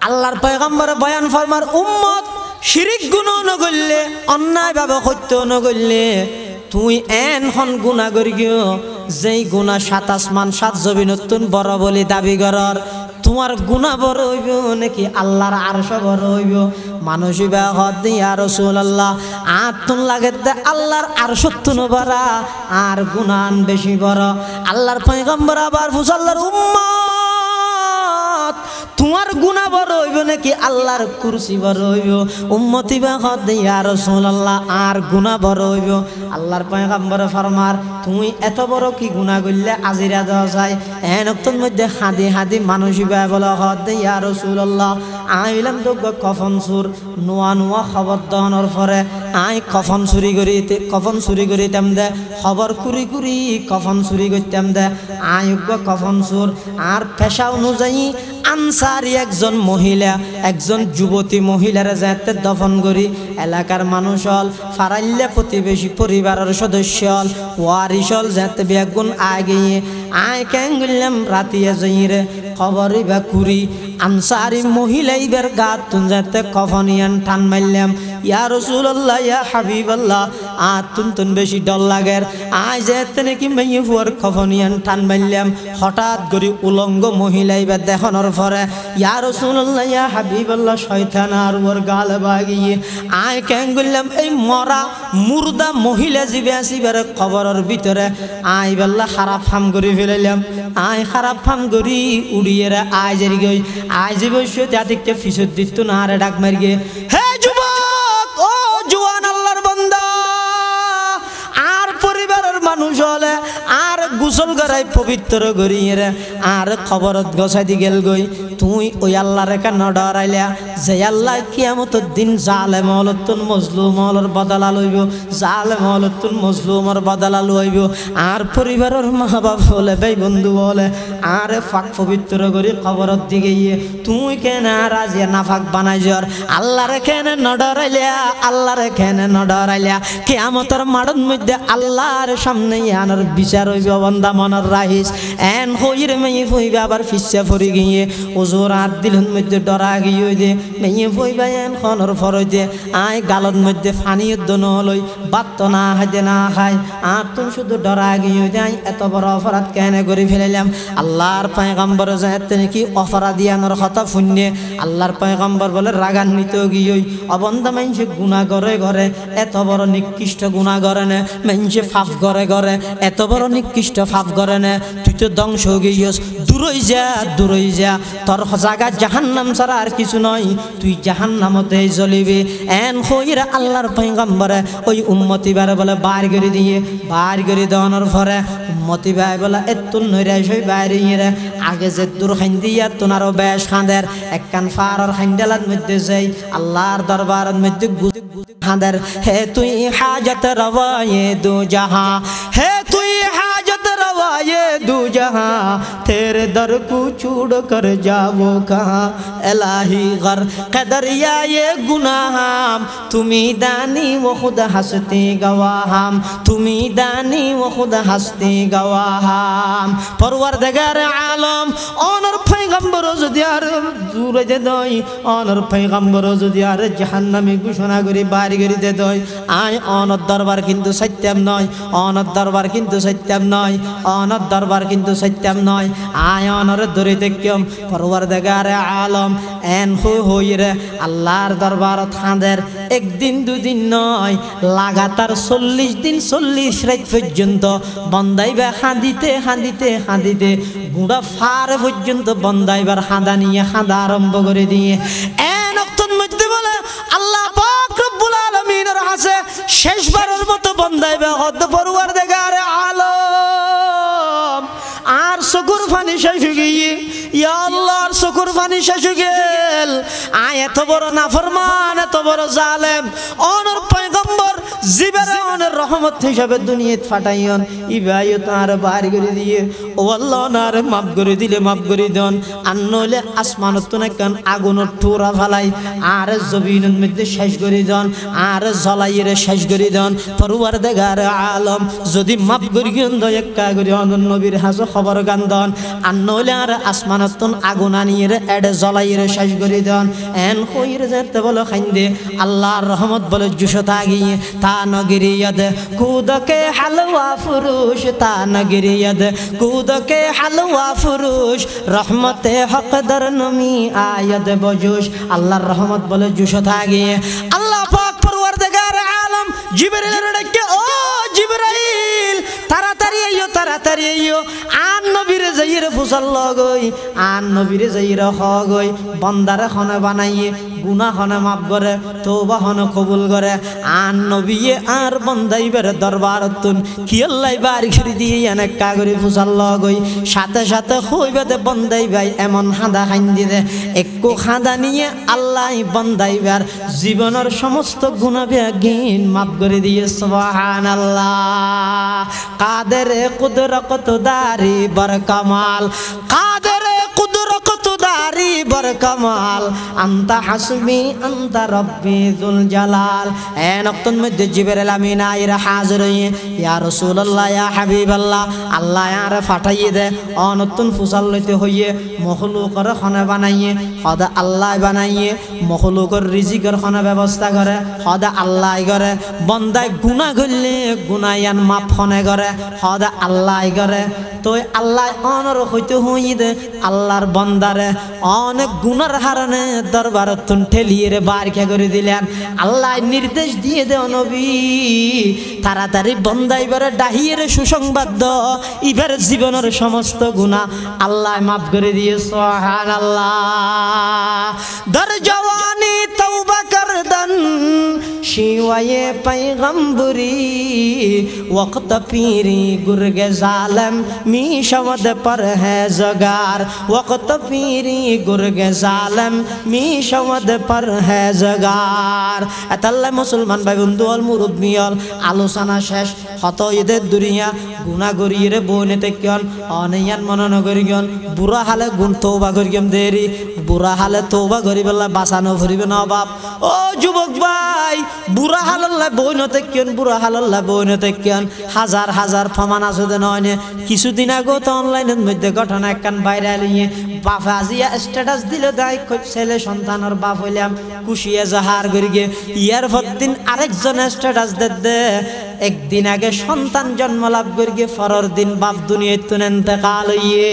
আল্লাহর পয়গম্বর বয়ান ফরমার উম্মত শিরিক গুনাহ ন করলে অন্যায় ভাবে সত্য ন করলে তুই এখন গুনাহ করি গিয়ে যেই গুনাহ 7 আসমান 7 জমিনতুন বড় বলি দাবি করার তোমার গুনাহ বড় হইব নাকি আল্লাহর আরশ বড় হইব মানুষ বা হদ ইয়া রাসূলুল্লাহ আতুন লাগেতে আল্লাহর আরশতুন বড় আর গুনাহ বেশি বড় আল্লাহর পয়গম্বর আবার ফুসাল্লার উম্মত তোমার গুনাহ বড় হইব নাকি আল্লাহর কুরসি বড় হইব উম্মতি বা হদ ইয়া রাসূলুল্লাহ আর গুনাহ বড় হইব আল্লাহর পয়গম্বর ফরমার তুমি এত বড় কি গুনাহ করলে আজিরা দেওয়া যায় এনক্তর মধ্যে হাদি হাদি মানুষ বা বলা হদ ইয়া রাসূলুল্লাহ আইলাম তো কফন সুর নোয়া নোয়া খবর দহনের পরে আই কফন চুরি করিতাম দে খবর কুরি কুরি কফন চুরি করতাম দে আই কফন সুর আর পেশা অনুযায়ী আনসারি একজন মহিলা একজন যুবতী মহিলার যাতে দফন করি এলাকার মানুষ হল ফারাইল্লা প্রতিবেশী পরিবারের সদস্য হল ওয়ারিস হল যাতে বেগুন আগিয়ে আয় কেন গেলাম রাতিয়া যাইরে খবরই বা কুরি আনসারি মহিলা ইবার গাত তুন যাতে কফনিয়ান টান মারলাম ইয়া রাসূলুল্লাহ ইয়া হাবিবাল্লাহ তুন তুন বেশি ডর লাগের আয় যেতে নাকি মেয়ে ফুয়ার কফনিয়ান টান মারলাম হঠাৎ করে উলঙ্গ মহিলা ইবার দেখানোর পরে ইয়া রাসূলুল্লাহ ইয়া হাবিবাল্লাহ শয়তান আর ওর গাল বাগিয়ে আয় কেন গেলাম এই মরা মুর্দা মহিলা জিবে আসিবার খবরের ভিতরে আয় বেল্লা খারাপ ফাম করে ফেলাইলাম আয় খারাপ ফাম করি উড়িয়ে আয় জারি গই আয় যে বসে দেখতে ফিসত দিত না আরে ডাক মারি গে হে যুবক ও জওয়ান আল্লাহর বান্দা আর পরিবারের মানুষ হলে আর গোসল করাই পবিত্র করিয়ে আর খবরত গছাই দি গেল গই তুই ওই আল্লাহর কেন ডরাইলা যে আল্লাহ কিয়ামতের দিন জালেম হলতুন মজলুম হলর বদলা লইব জালেম হলতুন মজলুমর বদলা লইব আর পরিবারের মা বাপ হলে ভাই বন্ধু বলে আর ফাঁক পবিত্র করি খবরত দিকে গিয়ে তুই কেন রাজি নাফাক বানাই যার আল্লাহর কেন নডরাইলা আল্লাহর কেন নডরাইলা কিয়ামতের মাঠের মধ্যে আল্লাহর সামনে আনার বিচার হইব বান্দা মনের রাহিস এন হইরে মেয়ে হইবে আবার ফিসা ফরি গিয়ে ওজোর আর দিলের মধ্যে ডরা গিয়ে দে মেয়ে হইবা এন খনর ফরই আয় গালত মধ্যে ফানির দন লই বাত না হাতে না খায় আর তুমি শুধু ডরা গিয়ে যাই এত বড় অপরাধ কেন করে ফেলাইলাম আল্লাহর পয়গম্বর যাতে নাকি অপরাধিয়ানোর কথা শুনে আল্লাহর পয়গম্বর বলে রাগান্বিত গিয়ে অবন্ধা মানুষে গুনাহ করে ঘরে এত বড় নিকৃষ্ট গুনাহ করে না মানুষে ফাফ করে ঘরে এত বড় নিকৃষ্ট ফাফ করে না তুই তো ধ্বংস গিয়েছ দূরই যা তোর জায়গা জাহান্নাম ছাড়া আর কিছু নয় তুই জাহান্নামতে জ্বলিবি এন হইরা আল্লাহর পয়গম্বরে ওই উম্মতি বারে বলে বার করে দেওয়ানোর পরে উম্মতি ভাই বলে এতুন নইরাই সই বাইরে ইয়ে আগে যে দূর খান্দিয়া তোনারও বেশ খাঁদের একখান ফারার খান্ডালার মধ্যে যাই আল্লাহর দরবারের মধ্যে খাঁদের হে তুই হাজত রওয়ায়ে দু জাহাं হে তুই हाजत रवाये दू जहां तेरे दर को छोड़ कर जाओ कहाँ इलाही गर कदरिया ये गुनाहाम तुमी दानी वो खुद हंसते गवाहाम तुमी दानी वो खुद हंसते गवाहाम परवरदिगार आलम ओनर पैगम्बर जुदियार दूर दे दई ओनर पैगम्बर जुदियार जहन्नामे घोषणा करे बाहर करे दे दई आय ओनर दरबार किन्तु सत्यम नय ओनर दरबार किन्तु सत्यम नय ओनर दरबार किन्तु सत्यम नय आय ओनर धरे देखम परवरदिगार आलम एन होइरे आल्लाहर दरबार थांदेर एक दिन दु दिन नय लागातार 40 दिन 40 रात पर्यन्त बन्दाइबा हांदिते हांदिते हांदिते गुड़ा फार पर्यन्त बन्दाइबार हांदा निये हांदा आरम्भ करे दिए एन वक्तेर मধ্যে বলে আল্লাহ পাক রব্বুল আলামিনের কাছে শেষবারের মতো বন্দাইবা হদ পরওয়ারদিগার আলম আর শুকর ফানি শেষ হয়ে গিয়ে ইয়া আল্লাহর শুকর ফানি শেষ হয়ে গেল আয় এত বড় নাফরমান এত বড় জালেম ওনর পয়গম্বর জিবরাইল রহমত হিসাবে দুনিয়াত ফাটাইয়ন ইবায়ত আর বার করে দিয়ে ও আল্লাহ নার মাফ করে দিলে মাফ করে দেন আর নইলে আসমানত তো না কান আগুনের ঠোরা ফালাই আর জমিনের মধ্যে শেষ করে দেন আর জ্বলাইয়ে শেষ করে দেন পরওয়ারদিগার আলম যদি মাফ করিয়েন দয়াক্কা করে নবীর হাজ খবর গান্দন আর নইলে আর আসমানত তো আগুন আনিয়ে এডে জ্বলাইয়ে শেষ করে দেন এন কইরে যেতে বলো খাইন্দে আল্লাহর রহমত বলে জুসতা গিয়ে তা নগরিয়দ কুদকে হালওয়া ফুরুশ তা নগরিয়দ কুদকে হালওয়া ফুরুশ রহমতে হকদর নমি আয়াদ বজুশ আল্লাহর রহমত বলে জুসতা গিয়ে আল্লাহ পাক পরওয়ারদিগার আলম জিবরাইলের ডাকে ও জিবরাইল তাড়াতাড়ি আইও আন নবীরে যাইরে ফুসাল লগই আন নবীরে যাইরে হগই বান্দারে খনে বানাইয়ে গুনাহ খনে মাফ করে তওবা খনে কবুল করে আন নবীয়ে আর বান্দাইবের দরবারতুন কি আল্লাহ বাড়ি করে দিয়ে অনেক কাগরি ফুসাল লগই সাথে সাথে হইবেতে বান্দাই ভাই এমন হাদা খাইন্দি দে একটু খাদা নিয়ে আল্লাহ বান্দাইবার জীবনের সমস্ত গুনাহ বেগিন মাফ করে দিয়ে সুবহানাল্লাহ কাদের কুদরত দারি बर कमाल कादर कुदरत दारी बर कमाल अंता हसबी अंता रब्बी जुल जलाल ए नक्तन में जिब्राइल अमीन आइर हाजिर हुए या रसूलुल्लाह या हबीबल्लाह अल्लाह यार फाटाइए दे अनतुन फुसाल लेते हुए मखलूकर खाना बनाइए खुदा अल्लाह बनाइए मखलूकर रिजिकर खाना व्यवस्था करे खुदा अल्लाह करे बंदाय गुनाह करले गुनायान माफ खाने करे खुदा अल्लाह करे तो अल्लाह अनर হইতে হইদে আল্লাহর বান্দারে অনেক গুনার হারানে দরবার তুন ঠেলিয়ে রে বারকে করে দিলেন আল্লাহ নির্দেশ দিয়ে দে নবী তাড়াতাড়ি বান্দাইবারে ডাহিয়ে রে সুসংবাদ দাও ইবার জীবনের সমস্ত গুনাহ আল্লাহ maaf করে দিয়ে সুবহানাল্লাহ দর জওয়ানি তওবা করদন শিওয়ে पैगंबरी वक्त पीरी गुरगे जालम मी शमद पर है जगार वक्त पीरी गुरगे जालम मी शमद पर है जगार अतल्ला मुसलमान भाई बंधु और मुरब्बियाल आलोचना शेष हत इधर दुनिया गुना गरीरे बोने तेक्यन अनेयान मनन गरियन बुरा हाले गुण तौबा गरियम देरी बुरा हाले तौबा गरिबल्ला बासानो भरिबे ना बाप ओ जुबक भाई बुरा हालल्ला বইনতে কেন বুড়া হালাল্লা বইনতে কেন হাজার হাজার প্রমাণ আছে যে নয় কিছুদিন আগে তো অনলাইনের মধ্যে ঘটনা একখান ভাইরাল হইয়ে বাপ আজিয়া স্ট্যাটাস দিলে দেয় ছেলে সন্তানের বাপ হইলাম খুশিয়ে জাহার করি গে ইয়ার পরদিন আরেকজন স্ট্যাটাস দে একদিন আগে সন্তান জন্ম লাভ করি গে পরের দিন বাপ দুনিয়ায় তুন ইন্তেকাল হইয়ে